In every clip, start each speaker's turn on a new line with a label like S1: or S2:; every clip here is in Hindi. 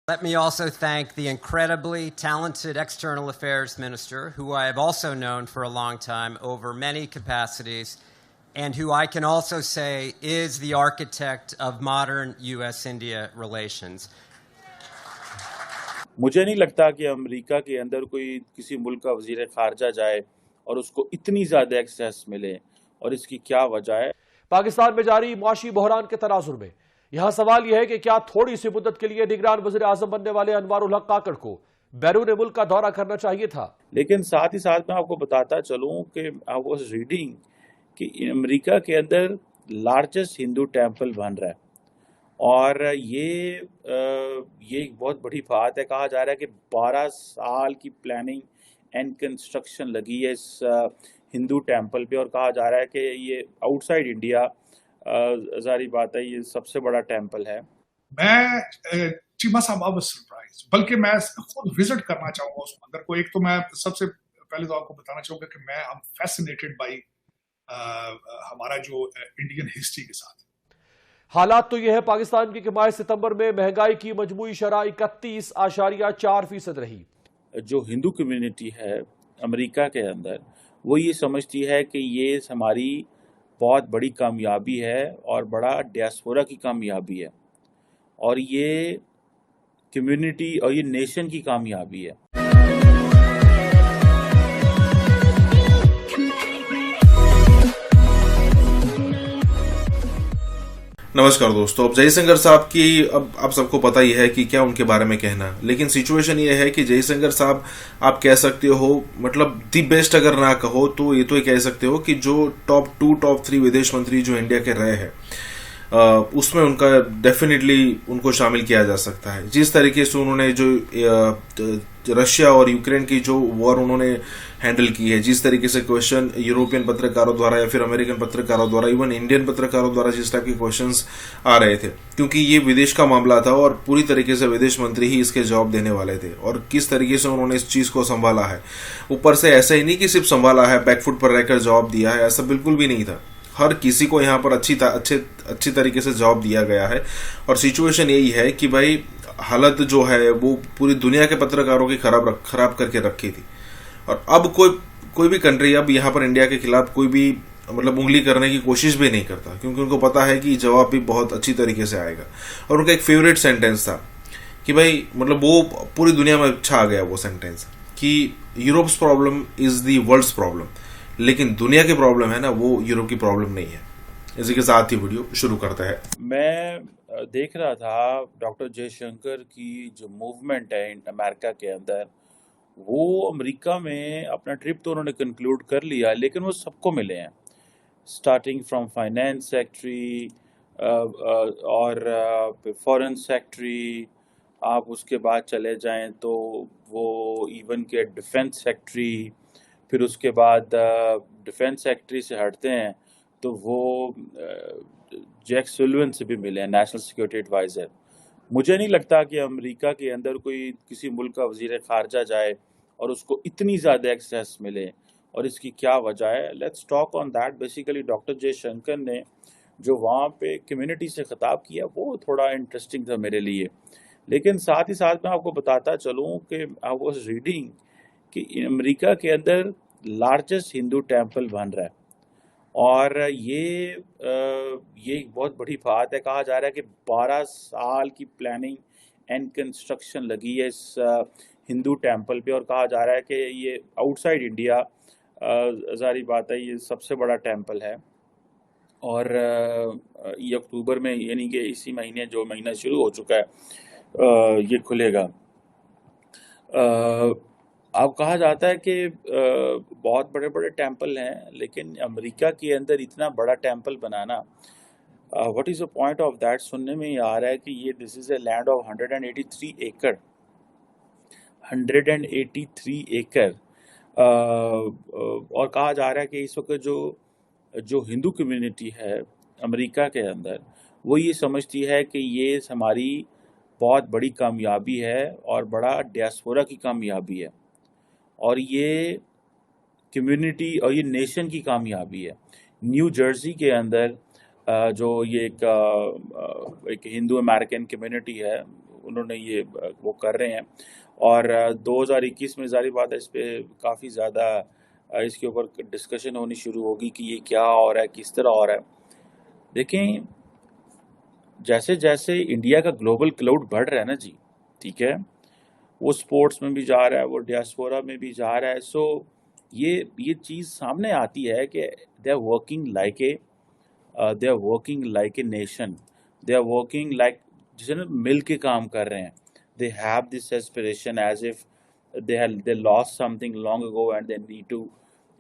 S1: Let me also thank the incredibly talented External Affairs Minister, who I have also known for a long time over many capacities, and who I can also say is the architect of modern US-India relations.
S2: मुझे नहीं लगता कि अमेरिका के अंदर कोई किसी मुल्क का वजीर खारजा जाए और उसको इतनी ज़्यादा एक्सेस मिले, और इसकी क्या वजह है।
S3: पाकिस्तान में जारी मुआशी बहरान के तनाजुर में यहां सवाल यह है कि क्या थोड़ी सी मुद्दत के लिए निगरान वज़ीर आज़म बनने वाले अनवारुल हक काकड़ को बैरून मुल्क का दौरा करना चाहिए था।
S2: लेकिन साथ ही साथ मैं आपको बताता चलूं कि आई वाज रीडिंग कि अमेरिका के अंदर लार्जेस्ट हिंदू टेम्पल बन रहा है, और ये एक बहुत बड़ी बात है। कहा जा रहा है कि 12 साल की प्लानिंग एंड कंस्ट्रक्शन लगी है इस हिंदू टेम्पल पे, और कहा जा रहा है कि ये आउटसाइड इंडिया जारी बात है, ये सबसे बड़ा टेम्पल है।
S4: मैं चीमा साहब आई वाज सरप्राइज, बल्कि मैं खुद विजिट करना चाहूंगा उस मंदिर को। एक तो मैं सबसे पहले तो आपको बताना चाहूंगा कि मैं आई एम फैसिनेटेड बाय हमारा जो इंडियन हिस्ट्री के साथ।
S3: हालात तो यह है पाकिस्तान की कि माह सितंबर में महंगाई की मजमूई शरह 31.4% रही।
S2: जो हिंदू कम्युनिटी है अमेरिका के अंदर, वो ये समझती है कि ये हमारी बहुत बड़ी कामयाबी है और बड़ा डियास्पोरा की कामयाबी है, और ये कम्युनिटी और ये नेशन की कामयाबी है।
S5: नमस्कार दोस्तों, अब जयशंकर साहब की अब आप सबको पता ही है कि क्या उनके बारे में कहना, लेकिन सिचुएशन ये है कि जयशंकर साहब आप कह सकते हो, मतलब दी बेस्ट अगर ना कहो तो ये कह सकते हो कि जो टॉप 2 टॉप 3 विदेश मंत्री जो इंडिया के रहे हैं उसमें उनका डेफिनेटली उनको शामिल किया जा सकता है। जिस तरीके से उन्होंने जो रशिया और यूक्रेन की जो वॉर उन्होंने हैंडल की है, जिस तरीके से क्वेश्चन यूरोपियन पत्रकारों द्वारा या फिर अमेरिकन पत्रकारों द्वारा, इवन इंडियन पत्रकारों द्वारा जिस टाइप के क्वेश्चंस आ रहे थे, क्योंकि ये विदेश का मामला था और पूरी तरीके से विदेश मंत्री ही इसके जवाब देने वाले थे, और किस तरीके से उन्होंने इस चीज को संभाला है। ऊपर से ऐसा ही नहीं कि सिर्फ संभाला है, बैकफुट पर रहकर जवाब दिया है, ऐसा बिल्कुल भी नहीं था। हर किसी को यहाँ पर अच्छी तरीके से जवाब दिया गया है, और सिचुएशन यही है कि भाई हालत जो है वो पूरी दुनिया के पत्रकारों की खराब करके रखी थी, और अब कोई भी कंट्री अब यहाँ पर इंडिया के खिलाफ कोई भी मतलब उंगली करने की कोशिश भी नहीं करता, क्योंकि उनको पता है कि जवाब भी बहुत अच्छी तरीके से आएगा। और उनका एक फेवरेट सेंटेंस था कि भाई मतलब वो पूरी दुनिया में छा गया वो सेंटेंस कि Europe's problem is the world's problem, लेकिन दुनिया की प्रॉब्लम है ना, वो यूरोप की प्रॉब्लम नहीं है। इसी के साथ ही वीडियो शुरू करता है।
S2: मैं देख रहा था डॉक्टर जयशंकर की जो मूवमेंट है अमेरिका के अंदर, वो अमेरिका में अपना ट्रिप तो उन्होंने कंक्लूड कर लिया, लेकिन वो सबको मिले हैं, स्टार्टिंग फ्रॉम फाइनेंस सेक्रेटरी और फॉरेन सेक्रेटरी। आप उसके बाद चले जाएं तो वो इवन के डिफेंस सेक्रेटरी, फिर उसके बाद डिफेंस सेक्रेटरी से हटते हैं तो वो जैक सुलिवन से भी मिले हैं, नेशनल सिक्योरिटी एडवाइज़र। मुझे नहीं लगता कि अमेरिका के अंदर कोई किसी मुल्क का वजीर खारजा जाए और उसको इतनी ज़्यादा एक्सेस मिले, और इसकी क्या वजह है। Let's talk on that. Basically doctor Jaishankar ने जो वहाँ पे कम्युनिटी से खिताब किया वो थोड़ा इंटरेस्टिंग था मेरे लिए, लेकिन साथ ही साथ मैं आपको बताता चलूँ कि आई वाज रीडिंग कि अमेरिका के अंदर लार्जेस्ट हिंदू टेम्पल बन रहा है, और ये एक बहुत बड़ी बात है। कहा जा रहा है कि 12 साल की प्लानिंग एंड कंस्ट्रक्शन लगी है इस हिंदू टेम्पल पे, और कहा जा रहा है कि ये आउटसाइड इंडिया जारी बात है, ये सबसे बड़ा टेम्पल है, और ये अक्टूबर में, यानी कि इसी महीने, जो महीना शुरू हो चुका है, ये खुलेगा। अब कहा जाता है कि बहुत बड़े बड़े टेम्पल हैं, लेकिन अमेरिका के अंदर इतना बड़ा temple banana, what is the point of that. सुनने में ये आ रहा है कि ये this is a land of 183 एकड़, 183 एकड़, और कहा जा रहा है कि इस वक्त जो हिंदू कम्युनिटी है अमेरिका के अंदर, वो ये समझती है कि ये हमारी बहुत बड़ी कामयाबी है और बड़ा डियास्पोरा की कामयाबी है, और ये कम्युनिटी और ये नेशन की कामयाबी है। न्यू जर्सी के अंदर जो ये एक हिंदू अमेरिकन कम्युनिटी है, उन्होंने ये वो कर रहे हैं। और 2021 में ज़ाहिर बात है इस पे काफ़ी ज़्यादा इसके ऊपर डिस्कशन होनी शुरू होगी कि ये क्या हो रहा है, किस तरह हो रहा है। देखें, जैसे जैसे इंडिया का ग्लोबल क्लाउड बढ़ रहा है ना जी, ठीक है, वो स्पोर्ट्स में भी जा रहा है, वो डियास्पोरा में भी जा रहा है। सो ये चीज़ सामने आती है कि they are working like a nation, they are working like जिसे ना मिल के काम कर रहे हैं। They have this aspiration as if they lost something long ago and they need to.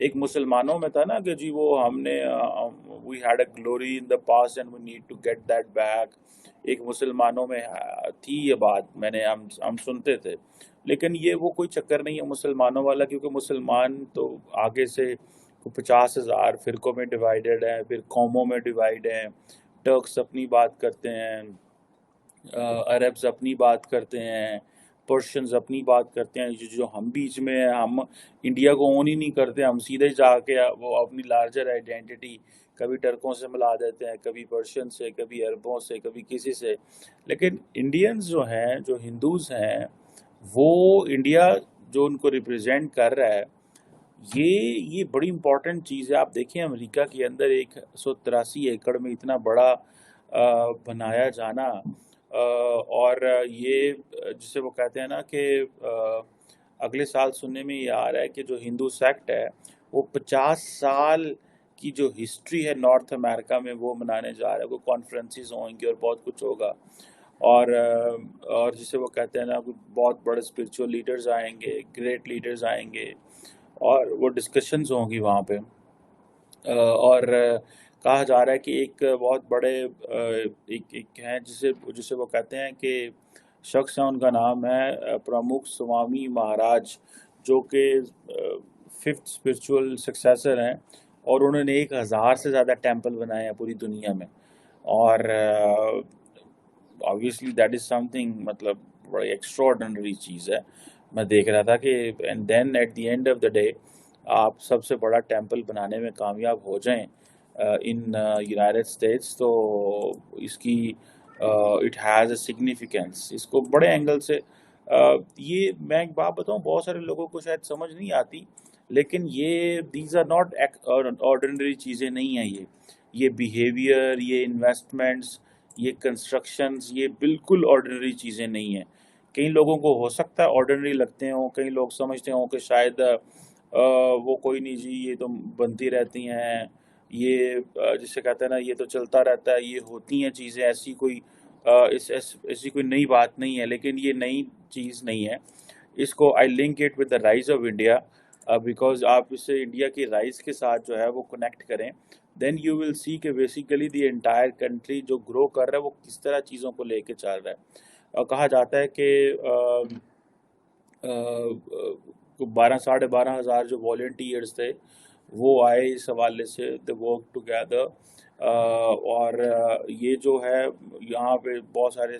S2: एक मुसलमानों में था ना कि जी वो हमने we had a glory in the past and we need to get that back. एक मुसलमानों में थी ये बात, मैंने हम सुनते थे। लेकिन ये वो कोई चक्कर नहीं है मुसलमानों वाला, क्योंकि मुसलमान तो आगे से 50,000 फिरकों में डिवाइडेड हैं, फिर कौमों में डिवाइड हैं। टर्क्स अपनी बात करते हैं, अरब्स अपनी बात करते हैं, पर्शियंस अपनी बात करते हैं। जो हम बीच में हैं, हम इंडिया को ओन ही नहीं करते, हम सीधे जाके वो अपनी लार्जर आइडेंटिटी कभी टर्कों से मिला देते हैं, कभी पर्शियन से, कभी अरबों से, कभी किसी से। लेकिन इंडियंस जो हैं, जो हिंदूज हैं, वो इंडिया जो उनको रिप्रेजेंट कर रहा है, ये बड़ी इंपॉर्टेंट चीज़ है। आप देखें अमेरिका के अंदर 183 एकड़ में इतना बड़ा बनाया जाना, और ये जिसे वो कहते हैं ना कि अगले साल सुनने में ये आ रहा है कि जो हिंदू सेक्ट है वो 50 साल की जो हिस्ट्री है नॉर्थ अमेरिका में वो मनाने जा रहा है। वो कॉन्फ्रेंसेस होंगी और बहुत कुछ होगा। और जिसे वो कहते हैं ना, बहुत बड़े स्पिरिचुअल लीडर्स आएंगे, ग्रेट लीडर्स आएंगे, और वो डिस्कशंस होंगी वहाँ पे। और कहा जा रहा है कि एक बहुत बड़े एक हैं जिसे वो कहते हैं कि शख्स है, उनका नाम है प्रमुख स्वामी महाराज, जो कि 5th स्पिरिचुअल सक्सेसर हैं, और उन्होंने 1000 से ज़्यादा टेम्पल बनाए हैं पूरी दुनिया में। और ऑब्वियसली दैट इज़ समथिंग, मतलब बड़ी एक्स्ट्राऑर्डिनरी चीज़ है। मैं देख रहा था कि and then at the end of the day आप सबसे बड़ा टेम्पल बनाने में कामयाब हो जाएं इन यूनाइटेड स्टेट्स, तो इसकी इट हैज़ अ सिग्निफिकेंस। इसको बड़े एंगल से ये मैं एक बात बताऊं, बहुत सारे लोगों को शायद समझ नहीं आती, लेकिन ये दीज आर नॉट ऑर्डिनरी चीज़ें नहीं हैं। ये बिहेवियर, ये इन्वेस्टमेंट्स, ये कंस्ट्रक्शंस, ये बिल्कुल ऑर्डिनरी चीज़ें नहीं हैं। कई लोगों को हो सकता है ऑर्डिनरी लगते हों, कई लोग समझते हों कि शायद वो कोई नहीं जी, ये तो बनती रहती हैं, ये जिसे कहते हैं ना, ये तो चलता रहता है, ये होती हैं चीज़ें, ऐसी कोई ऐसी कोई नई बात नहीं है। लेकिन ये नई चीज़ नहीं है। इसको I link it with the rise of India, because आप इसे इंडिया की राइज के साथ जो है वो कनेक्ट करें, देन यू विल सी कि बेसिकली द एंटायर कंट्री जो ग्रो कर रहा है वो किस तरह चीज़ों को लेके चल रहा है। कहा जाता है कि 12,500 जो वॉलंटियर्स थे वो आए इस हवाले से, द वर्क टुगेदर। और ये जो है यहाँ पे बहुत सारे